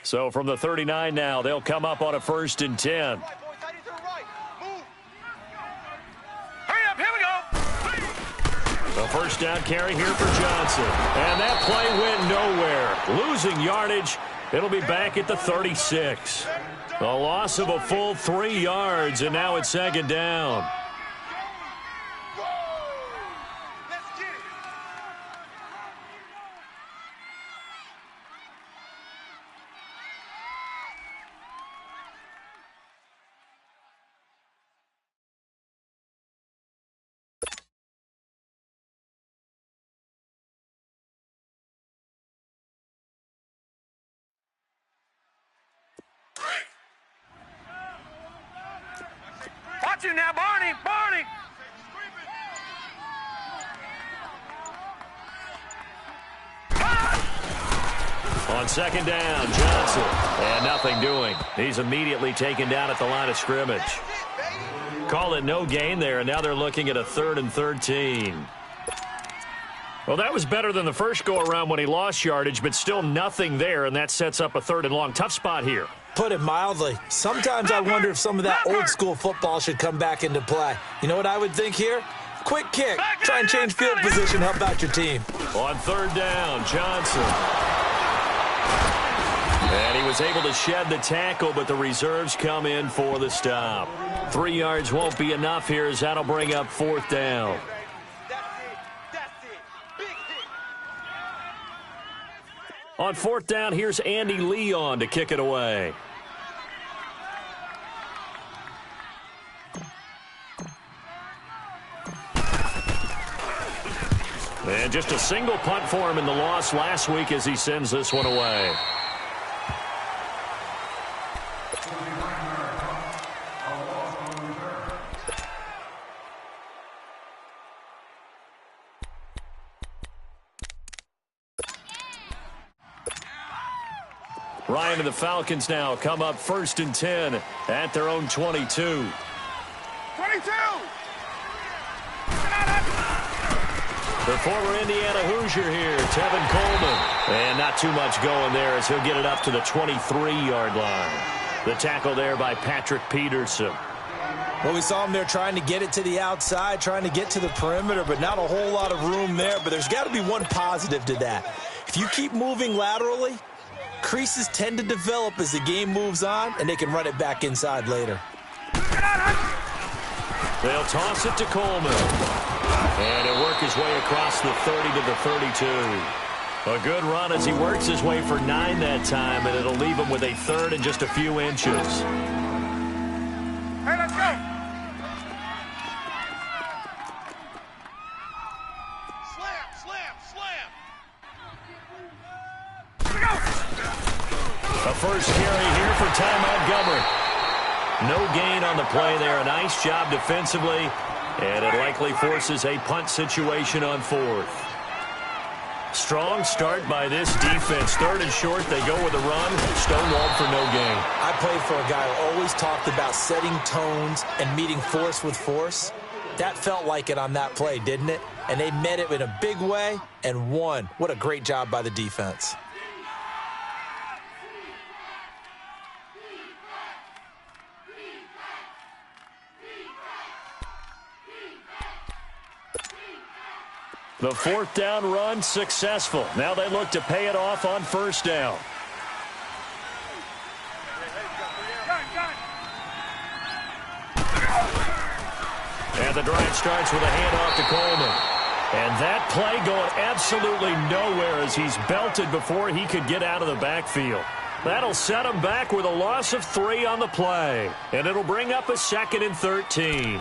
So from the 39 now, they'll come up on a 1st and 10. A first down carry here for Johnson. And that play went nowhere. Losing yardage. It'll be back at the 36. A loss of a full 3 yards, and now it's 2nd down. Watch him now, Barney! Barney! On 2nd down, Johnson. And nothing doing. He's immediately taken down at the line of scrimmage. Call it no gain there, and now they're looking at a 3rd and 13. Well, that was better than the first go-around when he lost yardage, but still nothing there, and that sets up a 3rd and long. Tough spot here. Put it mildly. Sometimes I wonder if some of that old-school football should come back into play. You know what I would think here? Quick kick. Try and change field position. Help out your team. On 3rd down, Johnson. And he was able to shed the tackle, but the reserves come in for the stop. 3 yards won't be enough here, as that'll bring up 4th down. On 4th down, here's Andy Leon to kick it away. And just a single punt for him in the loss last week as he sends this one away. Ryan and the Falcons now come up 1st and 10 at their own 22. 22! The former Indiana Hoosier here, Tevin Coleman. And not too much going there as he'll get it up to the 23-yard line. The tackle there by Patrick Peterson. Well, we saw him there trying to get it to the outside, trying to get to the perimeter, but not a whole lot of room there. But there's got to be one positive to that. If you keep moving laterally, creases tend to develop as the game moves on, and they can run it back inside later. They'll toss it to Coleman. And he'll work his way across the 30 to the 32. A good run as he works his way for 9 that time, and it'll leave him with a 3rd and just a few inches. Hey, let's go! Slam, slam, slam! A first carry here for Ty Montgomery. No gain on the play there. A nice job defensively, and it likely forces a punt situation on 4th. Strong start by this defense. 3rd and short, they go with a run. Stonewalled for no gain. I played for a guy who always talked about setting tones and meeting force with force. That felt like it on that play, didn't it? And they met it in a big way and won. What a great job by the defense. The 4th down run successful. Now they look to pay it off on 1st down. And the drive starts with a handoff to Coleman. And that play going absolutely nowhere as he's belted before he could get out of the backfield. That'll set him back with a loss of 3 on the play. And it'll bring up a 2nd and 13.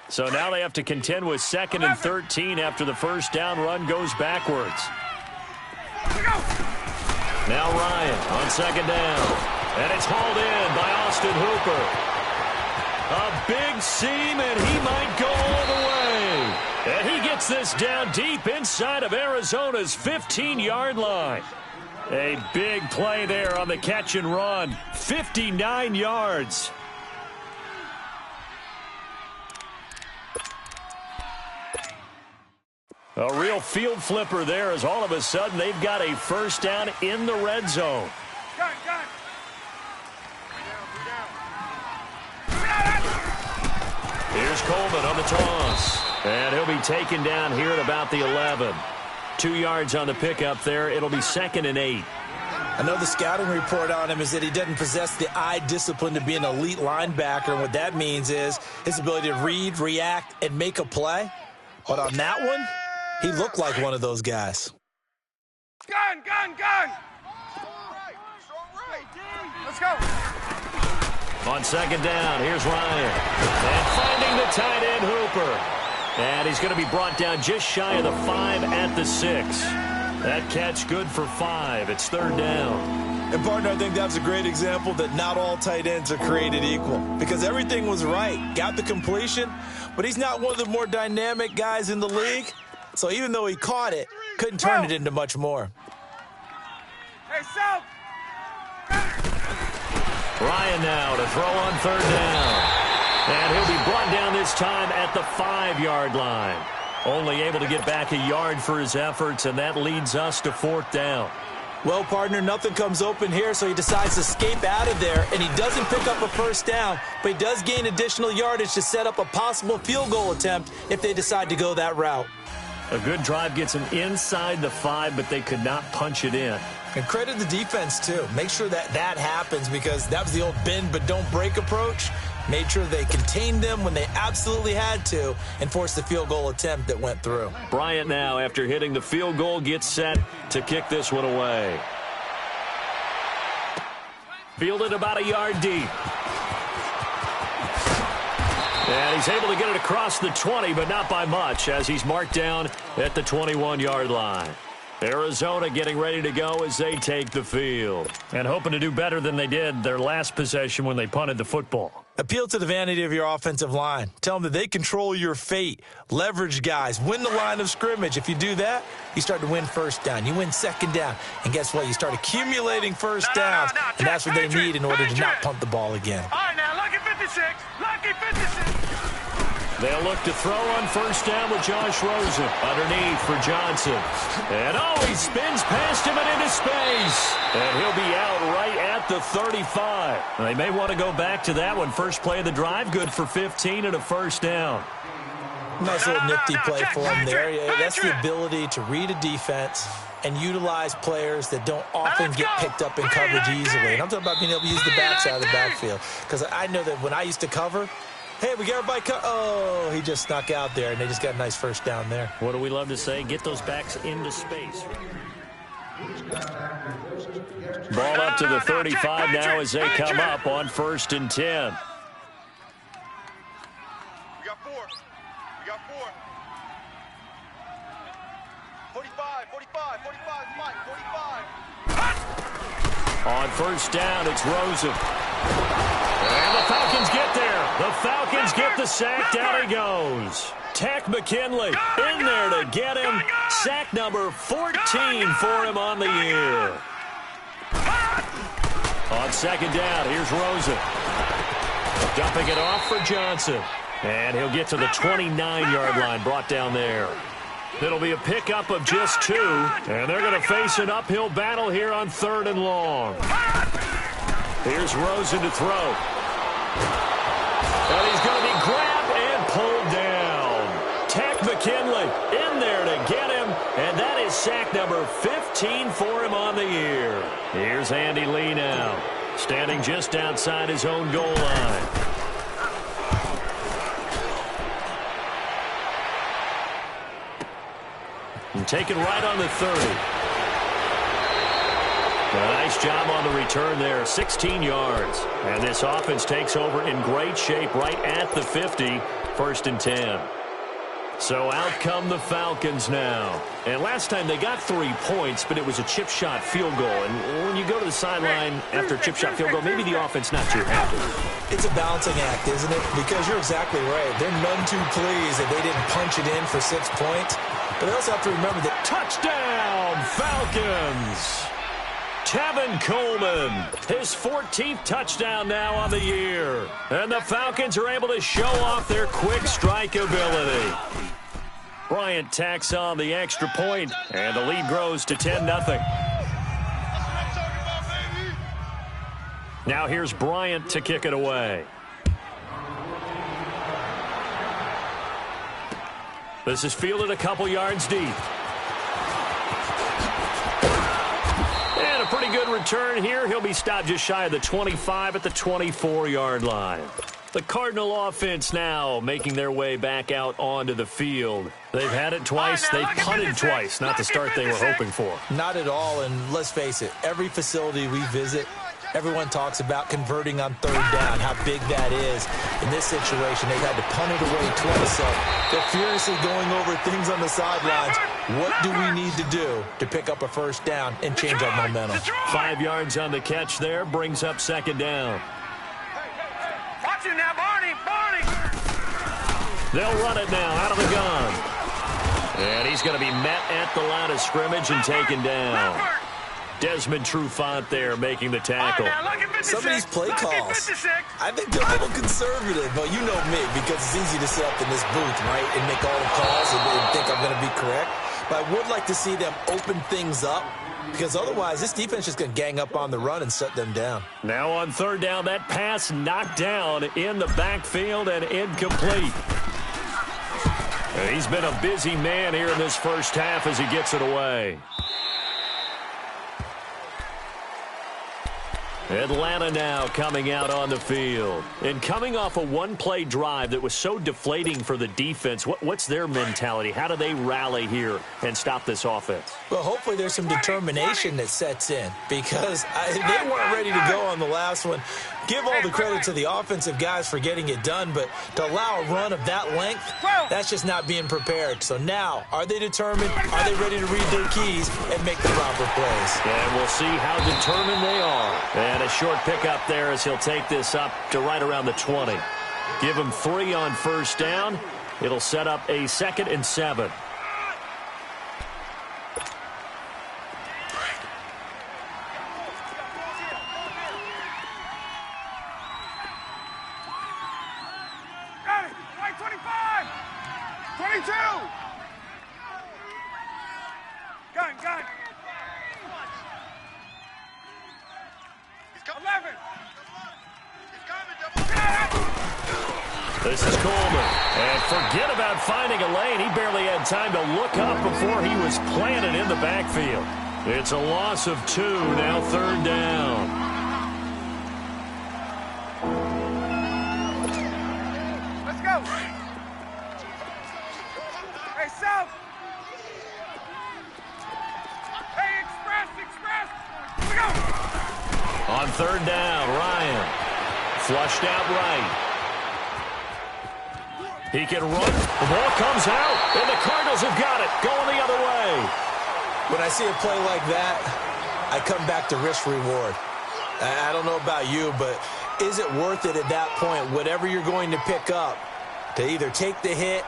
So now they have to contend with 2nd and 13 after the first down run goes backwards. Now Ryan on 2nd down. And it's hauled in by Austin Hooper. A big seam, and he might go all the way. And he gets this down deep inside of Arizona's 15-yard line. A big play there on the catch and run. 59 yards. A real field flipper there as all of a sudden they've got a first down in the red zone. Gun. Here's Coleman on the toss. And he'll be taken down here at about the 11. 2 yards on the pickup there. It'll be 2nd and 8. I know the scouting report on him is that he doesn't possess the eye discipline to be an elite linebacker. And what that means is his ability to read, react, and make a play. But on that one, he looked like one of those guys. Gun. Let's go. On 2nd down, here's Ryan. And finding the tight end, Hooper. And he's going to be brought down just shy of the 5 at the 6. That catch good for 5. It's 3rd down. And, partner, I think that was a great example that not all tight ends are created equal. Because everything was right. Got the completion, but he's not one of the more dynamic guys in the league. So even though he caught it, couldn't turn it into much more. Hey, South. Ryan now to throw on 3rd down. And he'll be brought down this time at the 5-yard line. Only able to get back a yard for his efforts, and that leads us to 4th down. Well, partner, nothing comes open here, so he decides to escape out of there, and he doesn't pick up a first down, but he does gain additional yardage to set up a possible field goal attempt if they decide to go that route. A good drive gets him inside the 5, but they could not punch it in. And credit the defense, too. Make sure that happens because that was the old bend but don't break approach. Made sure they contained them when they absolutely had to and forced the field goal attempt that went through. Bryant now, after hitting the field goal, gets set to kick this one away. Fielded about a yard deep. And he's able to get it across the 20, but not by much, as he's marked down at the 21-yard line. Arizona getting ready to go as they take the field. And hoping to do better than they did their last possession when they punted the football. Appeal to the vanity of your offensive line. Tell them that they control your fate. Leverage guys. Win the line of scrimmage. If you do that, you start to win first down. You win 2nd down. And guess what? You start accumulating first downs. And that's what they need in order to not punt the ball again. All right, now, lucky 56. Lucky 56. They'll look to throw on 1st down with Josh Rosen. Underneath for Johnson. And he spins past him and into space. And he'll be out right at the 35. They may want to go back to that one. First play of the drive, good for 15 and a 1st down. Nice little nifty play for him there. Yeah, that's the ability to read a defense and utilize players that don't often get picked up in coverage easily. And I'm talking about being able to use the backside of the backfield. Because I know that when I used to cover, hey, we got everybody oh, he just snuck out there, and they just got a nice first down there. What do we love to say? Get those backs into space. Ball up to the 35 now as they come up on 1st and 10. We got 4. 45, Mike, 45. On 1st down, it's Rosen. And the Falcons get there. The Falcons get the sack. Down he goes. Takk McKinley in there to get him. Sack number 14 for him on the year. On 2nd down, here's Rosen. Dumping it off for Johnson. And he'll get to the 29-yard line, brought down there. It'll be a pickup of just 2. And they're going to face an uphill battle here on 3rd and long. Here's Rosen to throw. And he's going to be grabbed and pulled down. Takk McKinley in there to get him. And that is sack number 15 for him on the year. Here's Andy Lee now, standing just outside his own goal line. And taken right on the 30. A nice job on the return there, 16 yards. And this offense takes over in great shape right at the 50, 1st and 10. So out come the Falcons now. And last time they got 3 points, but it was a chip shot field goal. And when you go to the sideline after a chip shot field goal, maybe the offense not too happy. It's a balancing act, isn't it? Because you're exactly right. They're none too pleased that they didn't punch it in for 6 points. But they also have to remember that touchdown, Falcons! Tevin Coleman, his 14th touchdown now on the year. And the Falcons are able to show off their quick strike ability. Bryant tacks on the extra point, and the lead grows to 10-0. Now here's Bryant to kick it away. This is fielded a couple yards deep. And a pretty good return here. He'll be stopped just shy of the 25 at the 24-yard line. The Cardinal offense now making their way back out onto the field. They've had it twice. They've punted twice. Not the start they were hoping for. Not at all, and let's face it, every facility we visit, everyone talks about converting on third down, how big that is. In this situation, they've had to punt it away twice, so they're furiously going over things on the sidelines. What do we need to do to pick up a first down and change our momentum? 5 yards on the catch there, brings up second down. Watch it now, Barney! They'll run it now out of the gun. And he's going to be met at the line of scrimmage and taken down. Desmond Trufant there making the tackle. Some of these play calls, I think they're a little conservative, but you know me, because it's easy to sit up in this booth, right, and make all the calls and think I'm going to be correct. But I would like to see them open things up, because otherwise this defense is just going to gang up on the run and shut them down. Now on third down, that pass knocked down in the backfield and incomplete. And he's been a busy man here in this first half as he gets it away. Atlanta now coming out on the field. And coming off a one-play drive that was so deflating for the defense, what's their mentality? How do they rally here and stop this offense? Well, hopefully there's some determination that sets in, because they weren't ready to go on the last one. Give all the credit to the offensive guys for getting it done, but to allow a run of that length, that's just not being prepared. So now, are they determined? Are they ready to read their keys and make the proper plays? And we'll see how determined they are. And a short pickup there as he'll take this up to right around the 20. Give him 3 on first down. It'll set up a 2nd and 7. This is Coleman. And forget about finding a lane. He barely had time to look up before he was planted in the backfield. It's a loss of 2, now third down. Let's go! Hey, South! Hey, Express! Here we go! On third down, Ryan. Flushed out right. He can run. The ball comes out, and the Cardinals have got it. Going the other way. When I see a play like that, I come back to risk-reward. I don't know about you, but is it worth it at that point, whatever you're going to pick up, to either take the hit,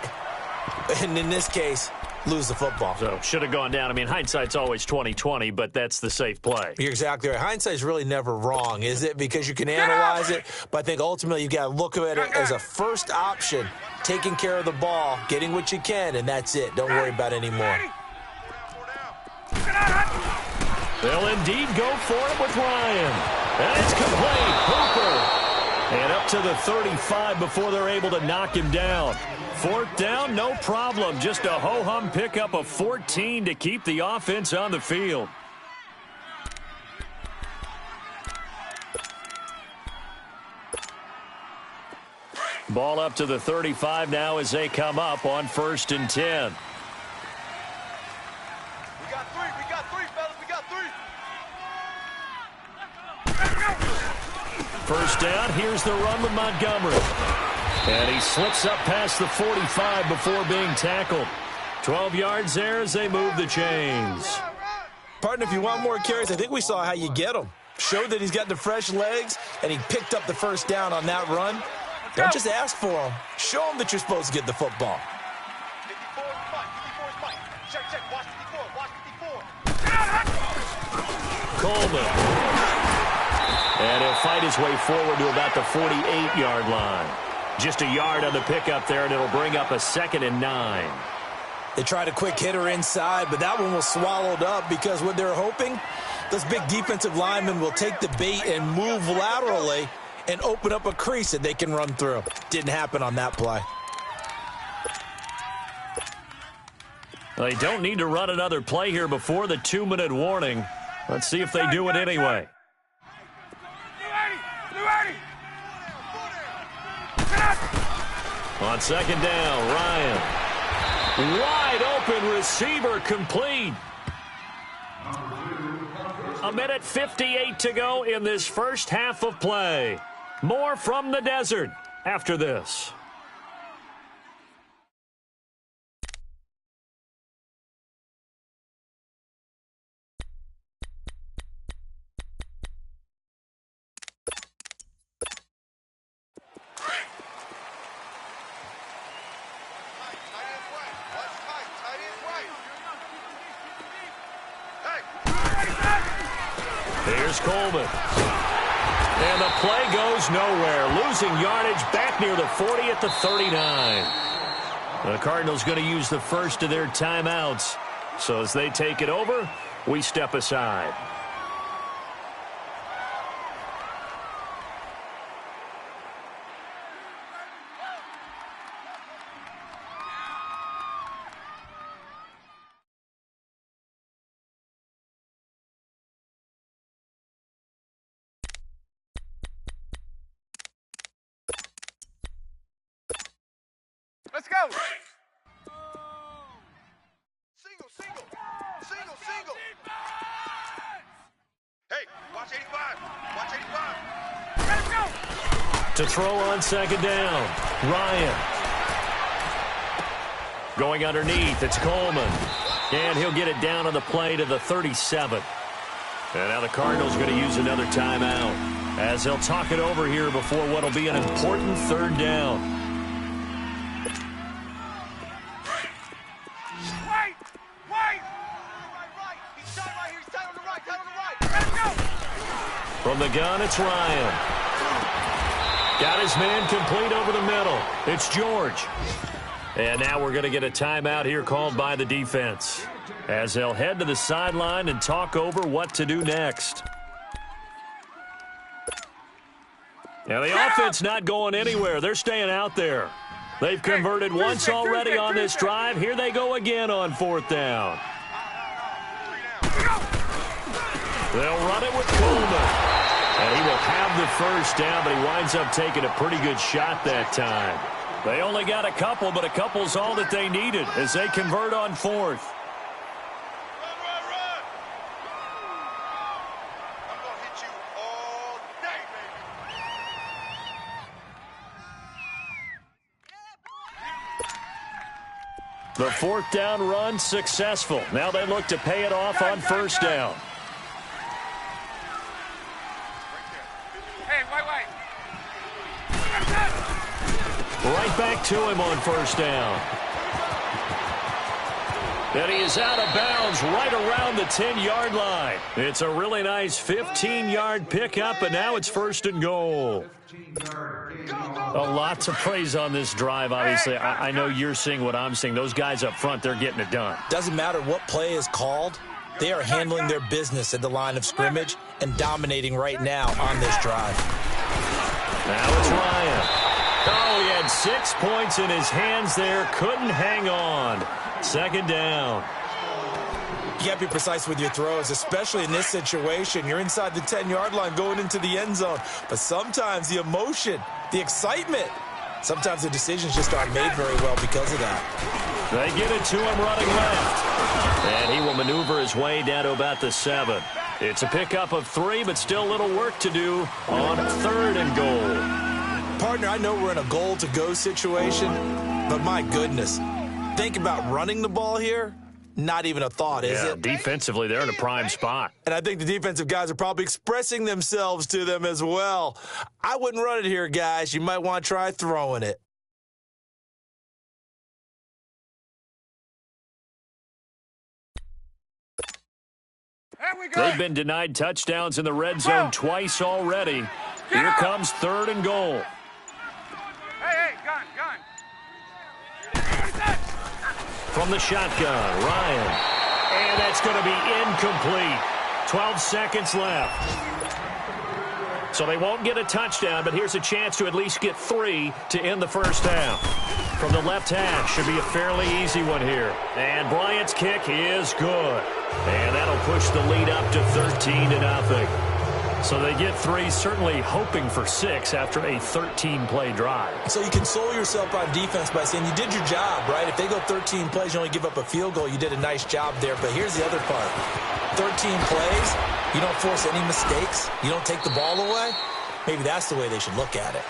and in this case, lose the football? So, should have gone down. I mean, hindsight's always 20/20, but that's the safe play. You're exactly right. Hindsight's really never wrong, is it? Because you can analyze it, but I think ultimately you've got to look at it as a first option, taking care of the ball, getting what you can, and that's it. Don't worry about it anymore. They'll indeed go for it with Ryan. And it's complete. Hooper. And up to the 35 before they're able to knock him down. Fourth down, no problem. Just a ho-hum pickup of 14 to keep the offense on the field. Ball up to the 35 now as they come up on 1st and 10. We got three, fellas. We got 3. First down, here's the run with Montgomery. And he slips up past the 45 before being tackled. 12 yards there as they move the chains. Partner, if you want more carries, I think we saw how you get them. Showed that he's got the fresh legs, and he picked up the first down on that run. Don't just ask for them. Show them that you're supposed to get the football. 54 is Mike. Check. Watch 54. Coleman. And he'll fight his way forward to about the 48-yard line. Just a yard on the pickup there, and it'll bring up a 2nd and 9. They tried a quick hitter inside, but that one was swallowed up because what they're hoping, those big defensive linemen will take the bait and move laterally and open up a crease that they can run through. Didn't happen on that play. They don't need to run another play here before the 2-minute warning. Let's see if they do it anyway. On second down, Ryan. Wide open receiver complete. 1:58 to go in this first half of play. More from the desert after this. Here's Coleman. And the play goes nowhere. Losing yardage back near the 40 at the 39. The Cardinals going to use the first of their timeouts. So as they take it over, we step aside. Let's go. Single, single, single, single. Hey, watch 85. Watch 85. Let's go. To throw on second down, Ryan. Going underneath, it's Coleman. And he'll get it down on the play to the 37. And now the Cardinals going to use another timeout as they'll talk it over here before what will be an important third down. From the gun, it's Ryan. Got his man complete over the middle. It's George. And now we're going to get a timeout here called by the defense as they'll head to the sideline and talk over what to do next. Now the offense not going anywhere. They're staying out there. They've converted once already on this drive. Here they go again on fourth down. They'll run it with Coleman. And he will have the first down, but he winds up taking a pretty good shot that time. They only got a couple, but a couple's all that they needed as they convert on fourth. Run, run, run. I'm going to hit you all day, baby. The fourth down run successful. Now they look to pay it off on first down. Right back to him on first down. And he is out of bounds right around the 10-yard line. It's a really nice 15-yard pickup, and now it's first and goal. A lot to praise on this drive, obviously. I know you're seeing what I'm seeing. Those guys up front, they're getting it done. Doesn't matter what play is called. They are handling their business at the line of scrimmage and dominating right now on this drive. Now it's Ryan. Oh, he had 6 points in his hands there. Couldn't hang on. Second down. You got to be precise with your throws, especially in this situation. You're inside the 10-yard line going into the end zone. But sometimes the emotion, the excitement, sometimes the decisions just aren't made very well because of that. They get it to him running left. And he will maneuver his way down to about the 7. It's a pickup of 3, but still a little work to do on third and goal. Partner, I know we're in a goal-to-go situation, but my goodness, think about running the ball here. Not even a thought, is it? Defensively, they're in a prime spot. And I think the defensive guys are probably expressing themselves to them as well. I wouldn't run it here, guys. You might want to try throwing it. They've been denied touchdowns in the red zone twice already. Here comes third and goal. Hey, gun. From the shotgun, Ryan. And that's going to be incomplete. 12 seconds left. So they won't get a touchdown, but here's a chance to at least get 3 to end the first half. From the left hash, should be a fairly easy one here. And Bryant's kick is good. And that'll push the lead up to 13-0. So they get 3, certainly hoping for 6 after a 13-play drive. So you console yourself on defense by saying you did your job, right? If they go 13 plays, you only give up a field goal, you did a nice job there. But here's the other part. 13 plays, you don't force any mistakes, you don't take the ball away. Maybe that's the way they should look at it.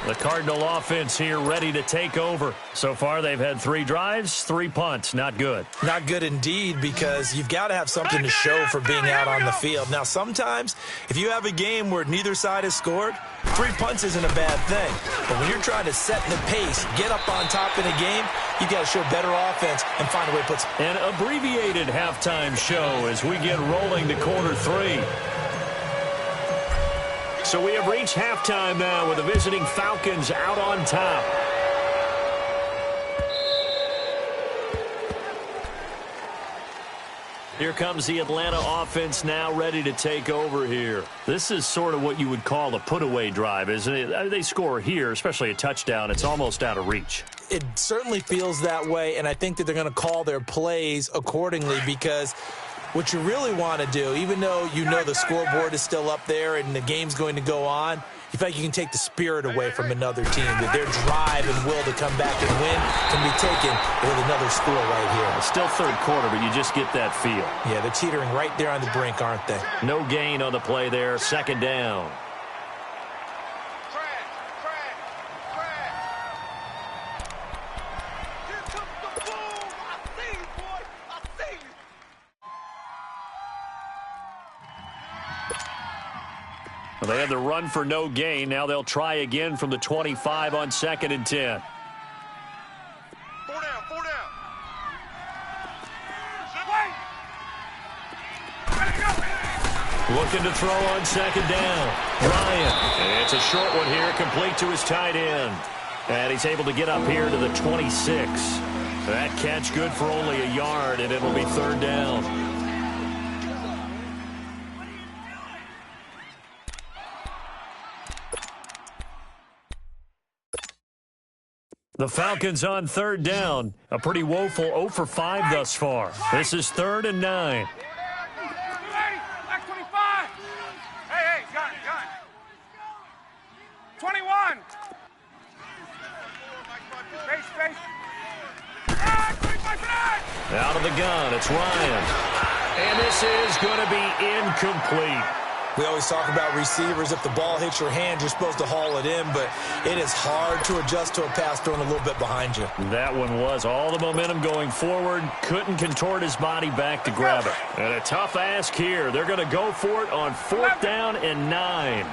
The Cardinal offense here ready to take over. So far, they've had 3 drives, 3 punts. Not good. Not good indeed, because you've got to have something to show for being out on the field. Now, sometimes, if you have a game where neither side has scored, 3 punts isn't a bad thing. But when you're trying to set the pace, get up on top in a game, you've got to show better offense and find a way to put some... An abbreviated halftime show as we get rolling to quarter 3. So we have reached halftime now with the visiting Falcons out on top. Here comes the Atlanta offense now ready to take over here. This is sort of what you would call a put-away drive, isn't it? They score here, especially a touchdown. It's almost out of reach. It certainly feels that way, and I think that they're going to call their plays accordingly, because what you really want to do, even though you know the scoreboard is still up there and the game's going to go on, you feel like you can take the spirit away from another team, that their drive and will to come back and win can be taken with another score right here. It's still third quarter, but you just get that feel. Yeah, they're teetering right there on the brink, aren't they? No gain on the play there. Second down. Well, they had the run for no gain. Now they'll try again from the 25 on 2nd and 10. 4 down, 4 down. Looking to throw on 2nd down. Ryan. And it's a short one here, complete to his tight end. And he's able to get up here to the 26. That catch good for only a yard, and it'll be 3rd down. The Falcons on 3rd down. A pretty woeful 0 for 5 thus far. This is 3rd and 9. Back 25. Hey, gun. 21. Space. Out of the gun, it's Ryan. And this is going to be incomplete. We always talk about receivers. If the ball hits your hand, you're supposed to haul it in, but it is hard to adjust to a pass thrown a little bit behind you. That one was all the momentum going forward. Couldn't contort his body back to grab it. And a tough ask here. They're going to go for it on 4th down and 9.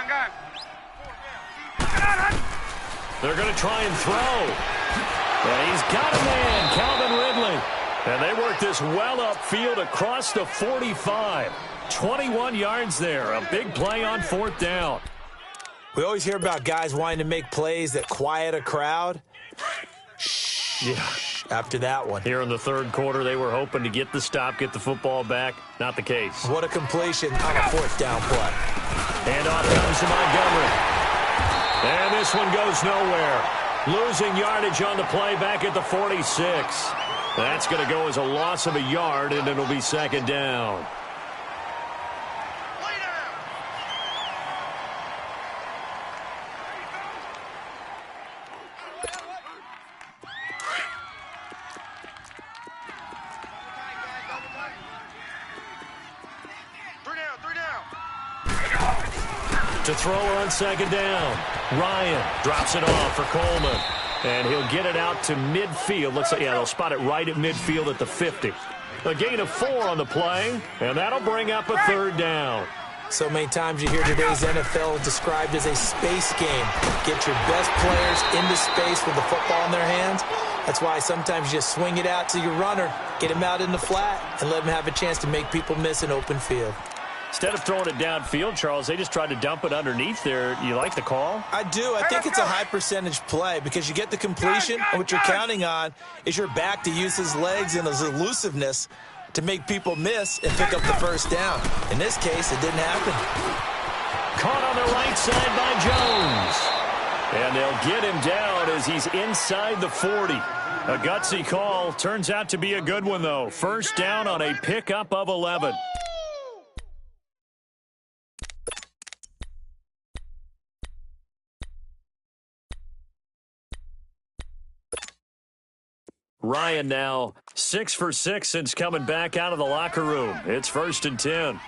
Gun. They're going to try and throw. And he's got a man, Calvin Ridley. And they work this well upfield across the 45. 21 yards there. A big play on 4th down. We always hear about guys wanting to make plays that quiet a crowd. Yeah. After that one. Here in the 3rd quarter, they were hoping to get the stop, get the football back. Not the case. What a completion on a 4th down play. And off comes to Montgomery. And this one goes nowhere. Losing yardage on the play back at the 46. That's going to go as a loss of a yard, and it'll be 2nd down. To throw on 2nd down. Ryan drops it off for Coleman. And he'll get it out to midfield. Looks like, yeah, they'll spot it right at midfield at the 50. A gain of 4 on the play, and that'll bring up a 3rd down. So many times you hear today's NFL described as a space game. Get your best players into space with the football in their hands. That's why sometimes you just swing it out to your runner, get him out in the flat, and let him have a chance to make people miss an open field. Instead of throwing it downfield, Charles, they just tried to dump it underneath there. You like the call? I do. I think it's a high percentage play because you get the completion, and what you're counting on is your back to use his legs and his elusiveness to make people miss and pick up the first down. In this case, it didn't happen. Caught on the right side by Jones. And they'll get him down as he's inside the 40. A gutsy call. Turns out to be a good one, though. First down on a pickup of 11. Ryan now 6 for 6 since coming back out of the locker room. It's 1st and 10.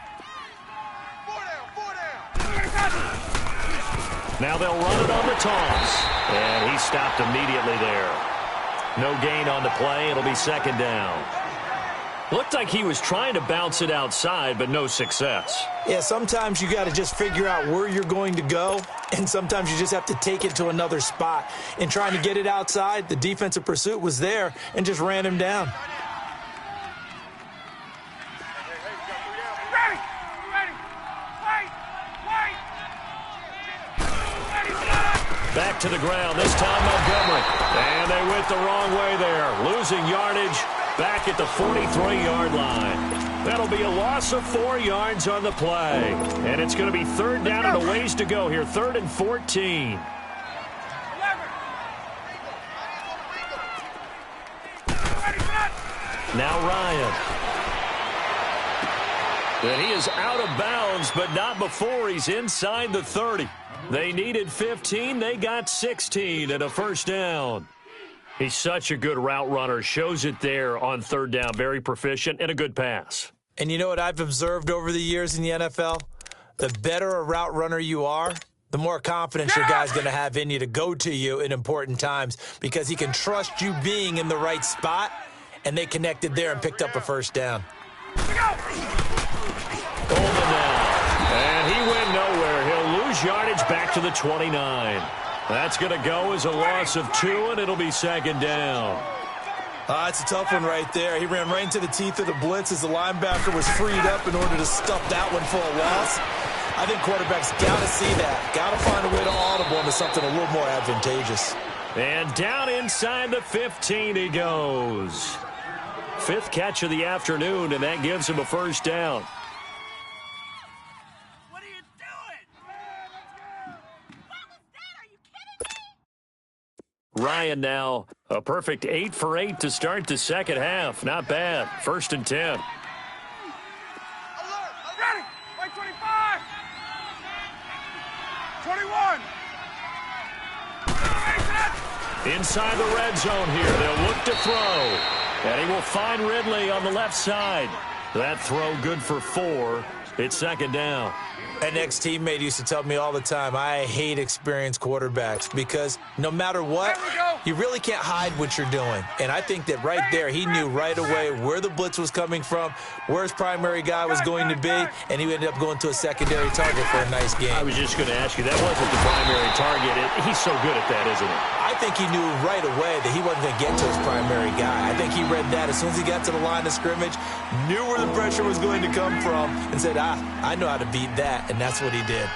Now they'll run it on the toss. And he stopped immediately there. No gain on the play. It'll be 2nd down. Looked like he was trying to bounce it outside, but no success. Yeah, sometimes you got to just figure out where you're going to go, and sometimes you just have to take it to another spot. In trying to get it outside, the defensive pursuit was there and just ran him down. Back to the ground, this time Montgomery. And they went the wrong way there. Losing yardage back at the 43-yard line. That'll be a loss of 4 yards on the play. And it's going to be 3rd down and a ways to go here. 3rd and 14. Now Ryan. And he is out of bounds, but not before he's inside the 30. They needed 15. They got 16 and a 1st down. He's such a good route runner. Shows it there on 3rd down. Very proficient and a good pass. And you know what I've observed over the years in the NFL? The better a route runner you are, the more confidence your guy's going to have in you to go to you in important times because he can trust you being in the right spot, and they connected there and picked up a 1st down. Coleman now. And he went nowhere. He'll lose yardage back to the 29. That's going to go as a loss of 2, and it'll be 2nd down. It's a tough one right there. He ran right into the teeth of the blitz as the linebacker was freed up in order to stuff that one for a loss. I think quarterbacks got to see that. Got to find a way to audible into something a little more advantageous. And down inside the 15 he goes. 5th catch of the afternoon, and that gives him a 1st down. Ryan now a perfect 8 for 8 to start the 2nd half. Not bad. 1st and 10. Alert! Ready! Right 25! 21! Inside the red zone here. They'll look to throw. And he will find Ridley on the left side. That throw good for 4. It's 2nd down. An ex-teammate used to tell me all the time, I hate experienced quarterbacks because no matter what, you really can't hide what you're doing. And I think that right there, he knew right away where the blitz was coming from, where his primary guy was going to be, and he ended up going to a secondary target for a nice game. I was just going to ask you, that wasn't the primary target. He's so good at that, isn't he? I think he knew right away that he wasn't going to get to his primary guy. I think he read that as soon as he got to the line of scrimmage, knew where the pressure was going to come from, and said, I know how to beat that. And that's what he did.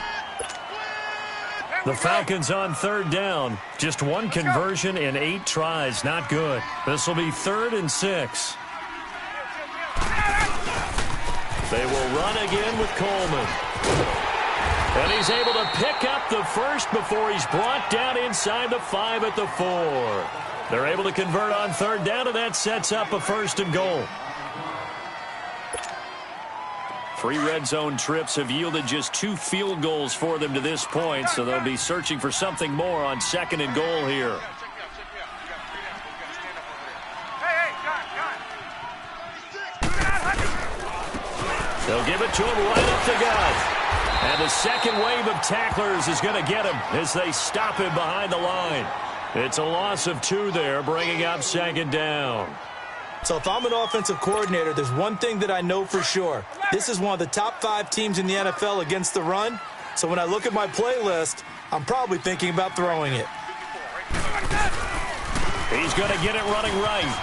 The Falcons on 3rd down. Just 1 conversion in 8 tries. Not good. This will be 3rd and 6. They will run again with Coleman. And he's able to pick up the 1st before he's brought down inside the 5 at the 4. They're able to convert on 3rd down, and that sets up a 1st and goal. 3 red zone trips have yielded just 2 field goals for them to this point, so they'll be searching for something more on 2nd and goal here. They'll give it to him right up the gut. And the second wave of tacklers is going to get him as they stop him behind the line. It's a loss of 2 there, bringing up 2nd down. So if I'm an offensive coordinator, there's one thing that I know for sure. This is one of the top 5 teams in the NFL against the run. So when I look at my playlist, I'm probably thinking about throwing it. He's going to get it running right.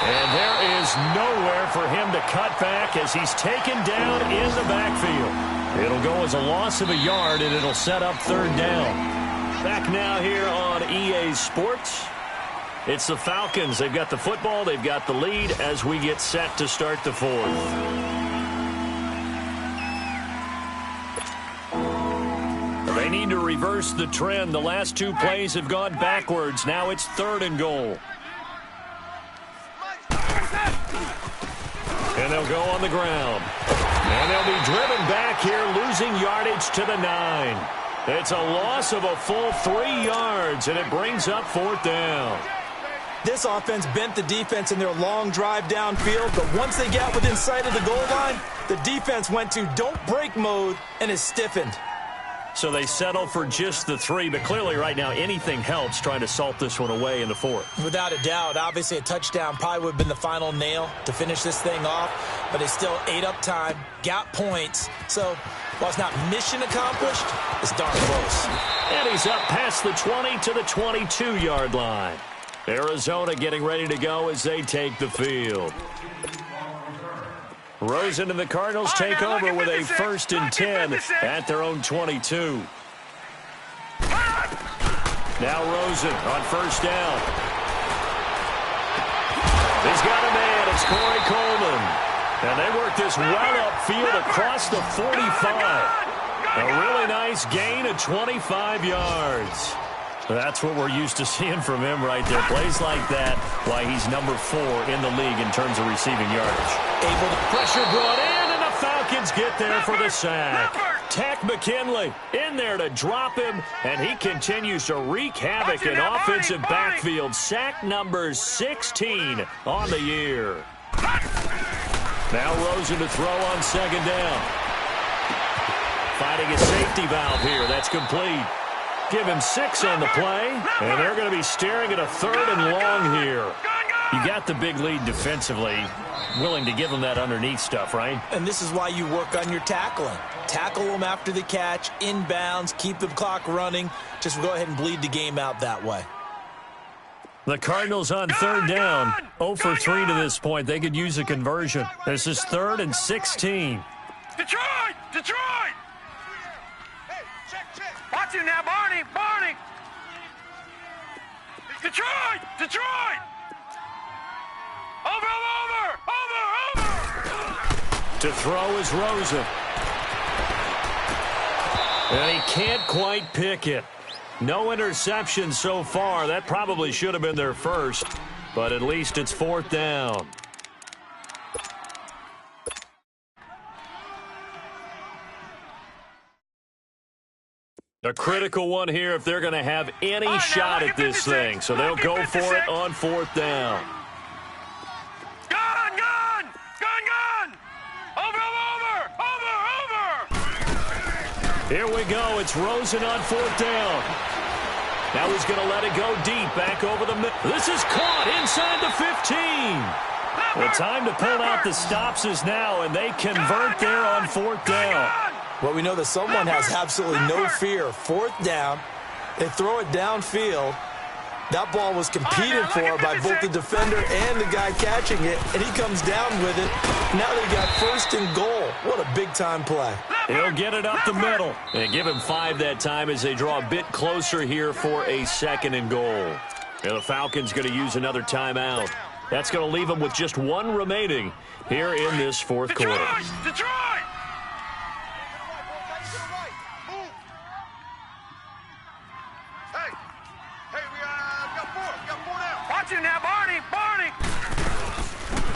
And there is nowhere for him to cut back as he's taken down in the backfield. It'll go as a loss of a yard, and it'll set up third down. Back now here on EA Sports. It's the Falcons. They've got the football. They've got the lead as we get set to start the fourth. They need to reverse the trend. The last two plays have gone backwards. Now it's third and goal. And they'll go on the ground. And they'll be driven back here, losing yardage to the 9. It's a loss of a full 3 yards, and it brings up fourth down. This offense bent the defense in their long drive downfield, but once they got within sight of the goal line, the defense went to don't break mode and is stiffened. So they settle for just the 3, but clearly right now anything helps trying to salt this one away in the fourth. Without a doubt, obviously a touchdown probably would have been the final nail to finish this thing off, but they still ate up time, got points. So while it's not mission accomplished, it's darn close. And he's up past the 20 to the 22-yard line. Arizona getting ready to go as they take the field. Rosen and the Cardinals take over with a 1st and 10 at their own 22. Now Rosen on 1st down. He's got a man. It's Corey Coleman. And they work this well upfield across the 45. A really nice gain of 25 yards. That's what we're used to seeing from him right there. Plays like that, why he's number 4 in the league in terms of receiving yardage. Able to Pressure brought in, and the Falcons get there for the sack. Tack McKinley in there to drop him, and he continues to wreak havoc in offensive backfield. Sack number 16 on the year. Now Rosen to throw on 2nd down. Finding a safety valve here. That's complete. Give him 6 on the play, and they're going to be staring at a 3rd and long here. You got the big lead defensively, willing to give them that underneath stuff, right? And this is why you work on your tackling. Tackle them after the catch, inbounds, keep the clock running. Just go ahead and bleed the game out that way. The Cardinals on 3rd down. 0 for 3 to this point. They could use a conversion. This is 3rd and 16. Detroit! Detroit! Watch him now, Barney! Barney! Detroit! Detroit! Over, over, over, over! To throw is Rosen. And he can't quite pick it. No interception so far. That probably should have been their first, but at least it's 4th down. A critical one here if they're going to have any shot at this thing. So they'll go for it on 4th down. Gun, gun! Gun, gun! Over, over, over, over! Here we go. It's Rosen on 4th down. Now he's going to let it go deep back over the middle. This is caught inside the 15. The time to pull out the stops is now, and they convert there on 4th down. Well, we know that someone has absolutely no fear. 4th down, they throw it downfield. That ball was competed for by both the defender and the guy catching it, and he comes down with it. Now they got 1st and goal. What a big-time play. He'll get it up the middle. And give him 5 that time as they draw a bit closer here for a 2nd and goal. And the Falcons going to use another timeout. That's going to leave them with just 1 remaining here in this 4th quarter. Detroit! Now, Barney! Barney!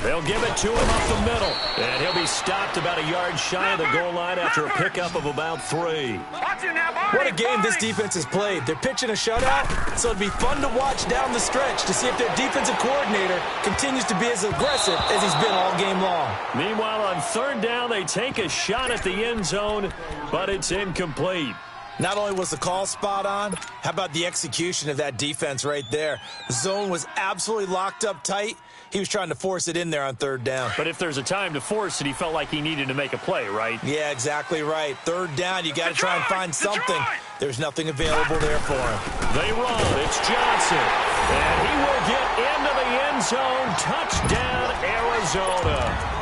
They'll give it to him up the middle. And he'll be stopped about a yard shy of the goal line after a pickup of about 3. What a game this defense has played. They're pitching a shutout, so it'd be fun to watch down the stretch to see if their defensive coordinator continues to be as aggressive as he's been all game long. Meanwhile, on 3rd down, they take a shot at the end zone, but it's incomplete. Not only was the call spot on, how about the execution of that defense right there? The zone was absolutely locked up tight. He was trying to force it in there on third down. But if there's a time to force it, he felt like he needed to make a play, right? Yeah, exactly right. Third down, you got to try and find something. There's nothing available there for him. They run. It's Johnson. And he will get into the end zone. Touchdown, Arizona.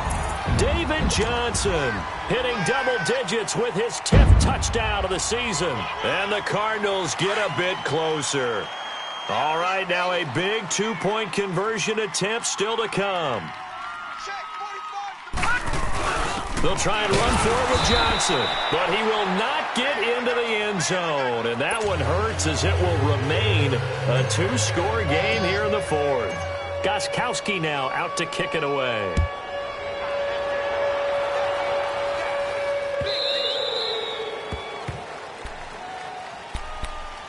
David Johnson hitting double digits with his 10th touchdown of the season. And the Cardinals get a bit closer. All right, now a big two-point conversion attempt still to come. They'll try and run for it with Johnson, but he will not get into the end zone. And that one hurts as it will remain a two-score game here in the fourth. Gostkowski now out to kick it away.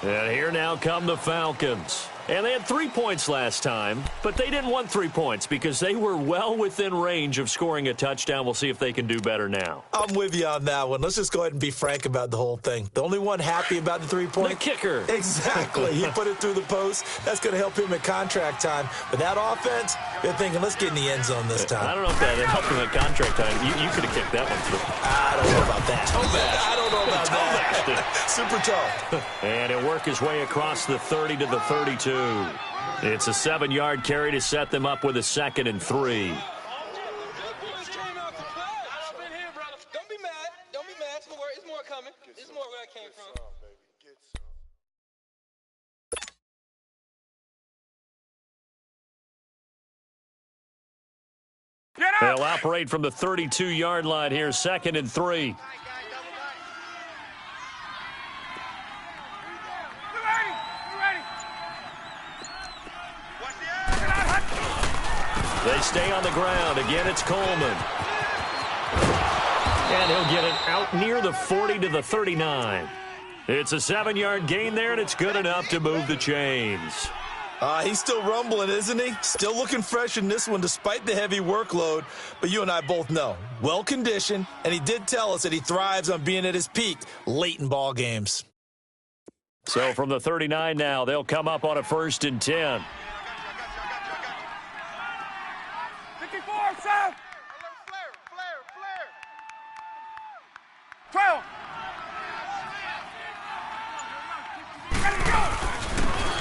And here now come the Falcons. And they had 3 points last time, but they didn't want 3 points because they were well within range of scoring a touchdown. We'll see if they can do better now. I'm with you on that one. Let's just go ahead and be frank about the whole thing. The only one happy about the 3-point? The kicker. Exactly. He put it through the post. That's going to help him at contract time. But that offense, they're thinking, let's get in the end zone this time. I don't know if that helped him at contract time. You could have kicked that one through. I don't know about that. I don't know about that. Super tough. And he'll work his way across the 30 to the 32. It's a 7-yard carry to set them up with a 2nd and 3. Don't be mad. Don't be mad. It's more coming. It's more where I came from. They'll operate from the 32-yard line here, 2nd and 3. They stay on the ground. Again, it's Coleman. And he'll get it out near the 40 to the 39. It's a 7-yard gain there, and it's good enough to move the chains. He's still rumbling, isn't he? Still looking fresh in this one despite the heavy workload. But you and I both know, well-conditioned, and he did tell us that he thrives on being at his peak late in ball games. So from the 39 now, they'll come up on a 1st and 10. 54, Sam. 12.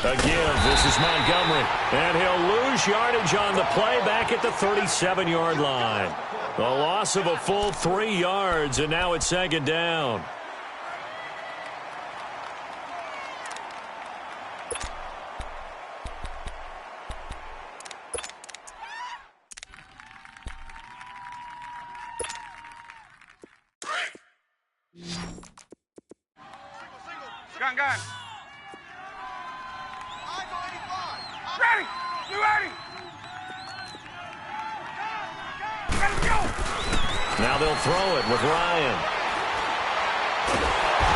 Again, this is Montgomery. And he'll lose yardage on the play back at the 37-yard line. The loss of a full 3 yards, and now it's 2nd down. Gun. Ready! You ready? Now they'll throw it with Ryan.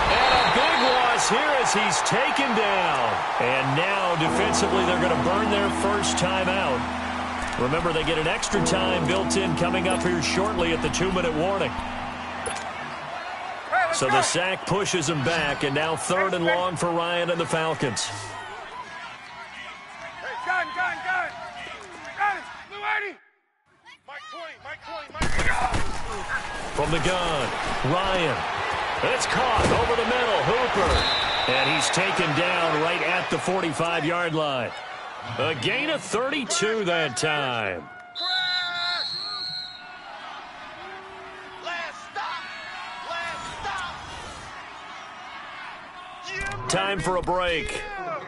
And a big loss here as he's taken down. And now defensively they're going to burn their first timeout. Remember, they get an extra time built in coming up here shortly at the 2-minute warning. So the sack pushes him back, and now 3rd and long for Ryan and the Falcons. Gun. Ready. You ready? Mike 20. From the gun, Ryan. It's caught over the middle, Hooper. And he's taken down right at the 45-yard line. A gain of 32 that time. Time for a break.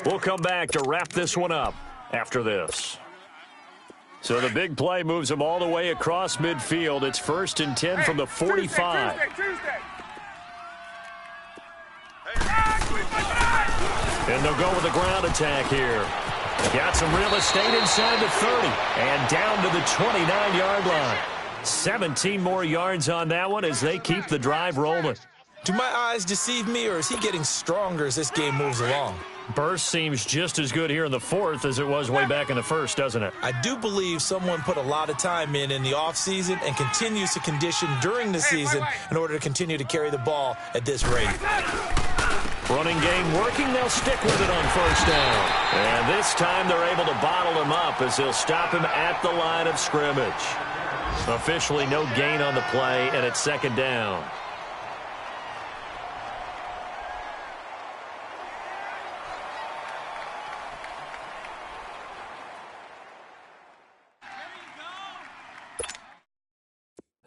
We'll come back to wrap this one up after this. So the big play moves them all the way across midfield. It's 1st and 10 from the 45. Tuesday. And they'll go with the ground attack here. Got some real estate inside the 30 and down to the 29-yard line. 17 more yards on that one as they keep the drive rolling. Do my eyes deceive me, or is he getting stronger as this game moves along? Burst seems just as good here in the 4th as it was way back in the 1st, doesn't it? I do believe someone put a lot of time in the offseason and continues to condition during the season in order to continue to carry the ball at this rate. Running game working. They'll stick with it on first down. And this time they're able to bottle him up as they'll stop him at the line of scrimmage. Officially no gain on the play, and it's second down.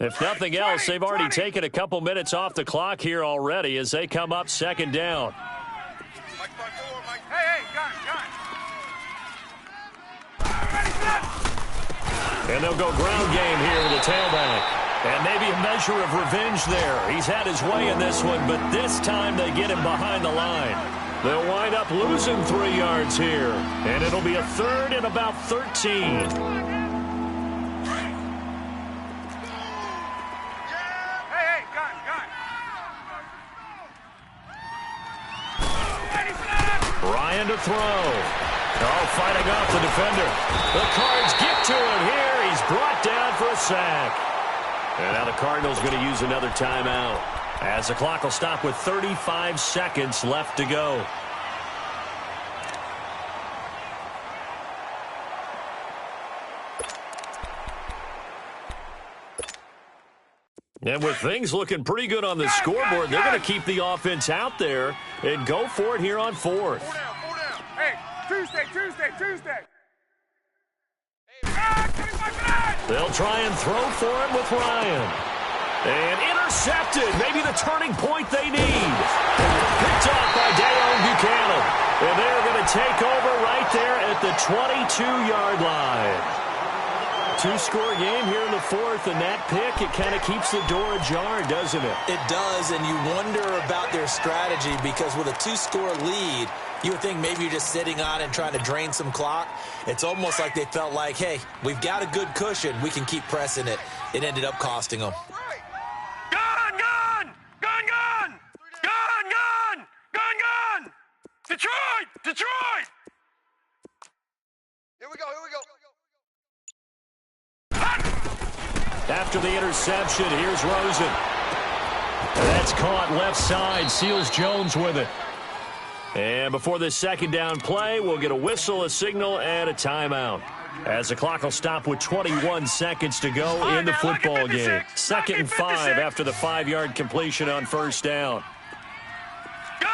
If nothing else, they've already taken a couple minutes off the clock here already as they come up second down. Hey, gun. And they'll go ground game here with the tailback. And maybe a measure of revenge there. He's had his way in this one, but this time they get him behind the line. They'll wind up losing 3 yards here. And it'll be a third and about 13. Ryan to throw. Oh, fighting off the defender. The Cards get to him here. He's brought down for a sack. And now the Cardinals going to use another timeout as the clock will stop with 35 seconds left to go. And with things looking pretty good on the scoreboard, they're going to keep the offense out there and go for it here on fourth. 4 down. Hey, Tuesday. They'll try and throw for it with Ryan. And intercepted. Maybe the turning point they need. Picked off by Dayon Buchanan. And they're going to take over right there at the 22-yard line. 2-score game here in the fourth, and that pick, it kind of keeps the door ajar, doesn't it? It does, and you wonder about their strategy because with a 2-score lead, you would think maybe you're just sitting on it and trying to drain some clock. It's almost like they felt like, hey, we've got a good cushion. We can keep pressing it. It ended up costing them. Gun! Detroit! Here we go. After the interception, here's Rosen. That's caught left side. Seals Jones with it. And before this second down play, we'll get a whistle, a signal, and a timeout. As the clock will stop with 21 seconds to go in the football game. 2nd and 5 after the 5-yard completion on first down. Gun!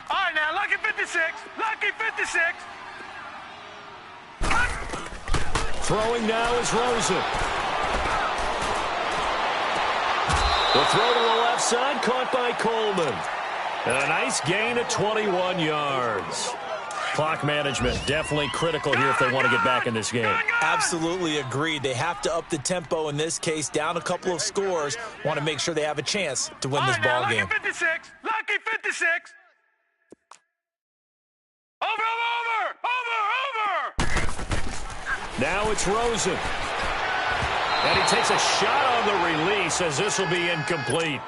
All right, now, lucky 56. Throwing now is Rosen. The throw to the left side, caught by Coleman. And a nice gain of 21 yards. Clock management definitely critical here if they want to get back in this game. Absolutely agreed. They have to up the tempo in this case, down a couple of scores. Want to make sure they have a chance to win this ball game. Lucky 56. Over! Now it's Rosen. And he takes a shot on the release as this will be incomplete.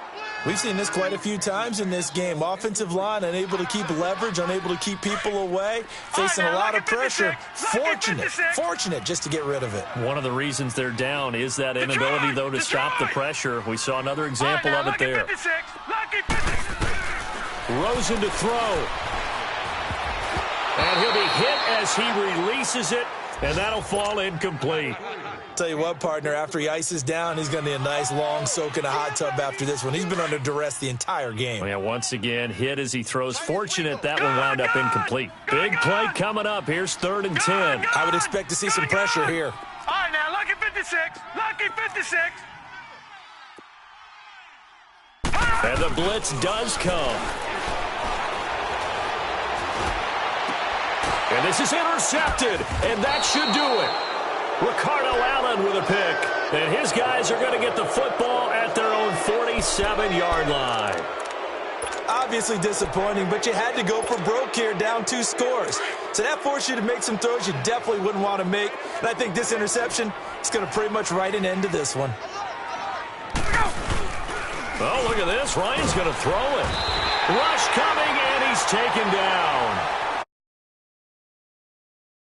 We've seen this quite a few times in this game. Offensive line unable to keep leverage, unable to keep people away, facing a lot of pressure. Fortunate just to get rid of it. One of the reasons they're down is that inability, though, to stop the pressure. We saw another example of it there. Rosen to throw. And he'll be hit as he releases it, and that'll fall incomplete. Tell you what, partner, after he ices down, he's going to need a nice long soak in a hot tub after this one. He's been under duress the entire game. Yeah, once again, hit as he throws. Fortunate that one wound up incomplete. Big play coming up. Here's 3rd and 10. I would expect to see some pressure here. All right, now, lucky 56. And the blitz does come. And this is intercepted, and that should do it. Ricardo Allen with a pick. And his guys are going to get the football at their own 47-yard line. Obviously disappointing, but you had to go for broke here, down 2 scores. So that forced you to make some throws you definitely wouldn't want to make. And I think this interception is going to pretty much write an end to this one. Oh, look at this. Ryan's going to throw it. Rush coming, and he's taken down.